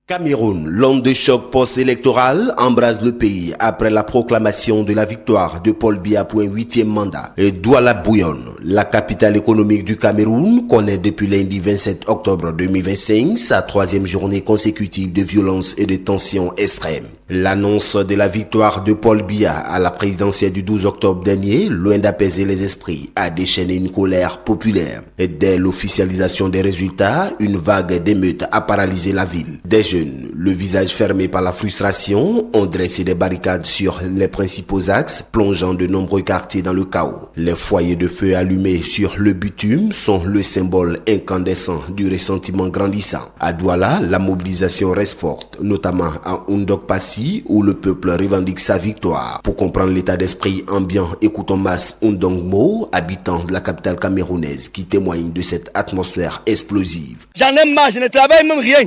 Cameroun, l'onde de choc post-électoral embrase le pays après la proclamation de la victoire de Paul Biya pour un 8e mandat. Et Douala bouillonne. La capitale économique du Cameroun connaît depuis lundi 27 octobre 2025 sa 3e journée consécutive de violence et de tensions extrêmes. L'annonce de la victoire de Paul Biya à la présidentielle du 12 octobre dernier, loin d'apaiser les esprits, a déchaîné une colère populaire. Et dès l'officialisation des résultats, une vague d'émeutes a paralysé la ville. Des jeunes, le visage fermé par la frustration, ont dressé des barricades sur les principaux axes, plongeant de nombreux quartiers dans le chaos. Les foyers de feu allumés sur le bitume sont le symbole incandescent du ressentiment grandissant. À Douala, la mobilisation reste forte, notamment à Undok Passi, où le peuple revendique sa victoire. Pour comprendre l'état d'esprit ambiant, écoutons Mas Undongmo, habitant de la capitale camerounaise, qui témoigne de cette atmosphère explosive. J'en ai marre, je ne travaille même rien.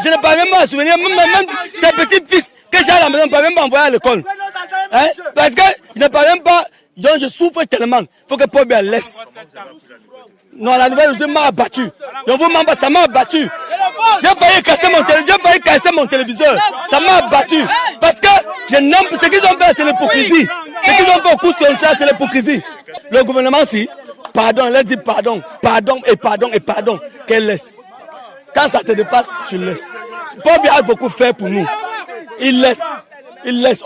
Je ne peux même pas souvenir, même ces petits fils que j'ai à la maison, je ne peux même pas envoyer à l'école. Parce que je ne peux même pas, donc je souffre tellement. Il faut que Paul Biya laisse. Non, la nouvelle m'a abattu. Ça m'a abattu. J'ai failli casser mon téléviseur. Ça m'a abattu. Parce que je n'aime ce qu'ils ont fait, c'est l'hypocrisie. Ce qu'ils ont fait au cours de ça, c'est l'hypocrisie. Le gouvernement, si, pardon, il a dit pardon, qu'elle laisse. Quand ça te dépasse, tu laisses. Paul Biya a beaucoup fait pour nous. Il laisse.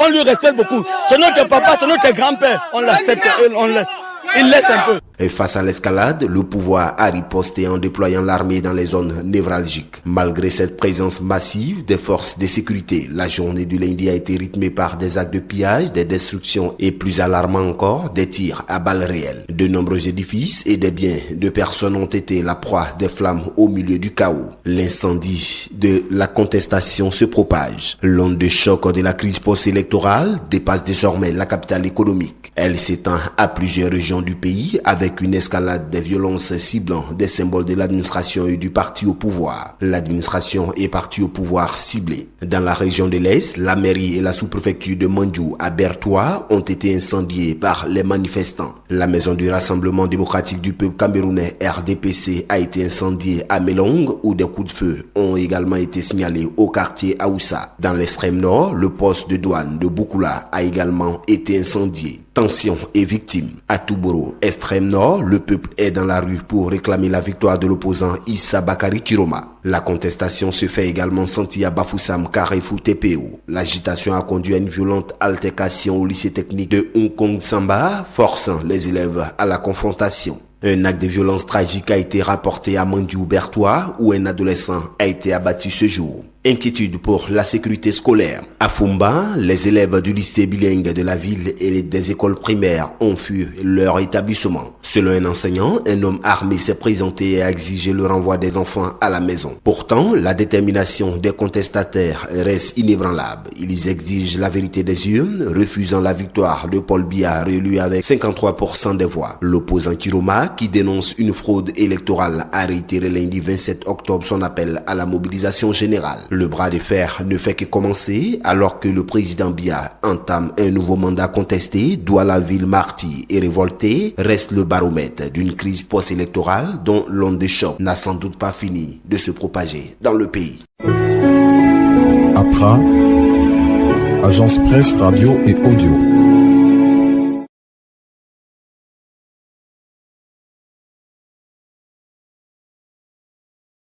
On lui respecte beaucoup. C'est notre papa, c'est notre grand-père. On l'accepte, on laisse. Il laisse un peu. Et face à l'escalade, le pouvoir a riposté en déployant l'armée dans les zones névralgiques. Malgré cette présence massive des forces de sécurité, la journée du lundi a été rythmée par des actes de pillage, des destructions et plus alarmant encore, des tirs à balles réelles. De nombreux édifices et des biens de personnes ont été la proie des flammes au milieu du chaos. L'incendie de la contestation se propage. L'onde de choc de la crise post-électorale dépasse désormais la capitale économique. Elle s'étend à plusieurs régions du pays avec une escalade des violences ciblant des symboles de l'administration et du parti au pouvoir. L'administration et parti au pouvoir ciblés. Dans la région de l'Est, la mairie et la sous-préfecture de Mandjou à Bertoua ont été incendiées par les manifestants. La maison du Rassemblement démocratique du peuple camerounais RDPC a été incendiée à Melong où des coups de feu ont également été signalés au quartier Aoussa. Dans l'extrême nord, le poste de douane de Boukoula a également été incendié. Tensions et victimes. À Touboro, extrême nord, le peuple est dans la rue pour réclamer la victoire de l'opposant Issa Bakari Chiroma. La contestation se fait également sentir à Bafoussam, Carrefour, TPO. L'agitation a conduit à une violente altercation au lycée technique de Nkong Samba, forçant les élèves à la confrontation. Un acte de violence tragique a été rapporté à Mandjou-Bertoua où un adolescent a été abattu ce jour. Inquiétude pour la sécurité scolaire. À Fumba, les élèves du lycée bilingue de la ville et des écoles primaires ont fui leur établissement. Selon un enseignant, un homme armé s'est présenté et a exigé le renvoi des enfants à la maison. Pourtant, la détermination des contestataires reste inébranlable. Ils exigent la vérité des urnes, refusant la victoire de Paul Biya réélu avec 53% des voix. L'opposant Chiroma, qui dénonce une fraude électorale, a réitéré lundi 27 octobre son appel à la mobilisation générale. Le bras de fer ne fait que commencer alors que le président Biya entame un nouveau mandat contesté. Douala ville martyre et révoltée reste le baromètre d'une crise post-électorale dont l'onde de choc n'a sans doute pas fini de se propager dans le pays. Accra, agence presse, radio et audio.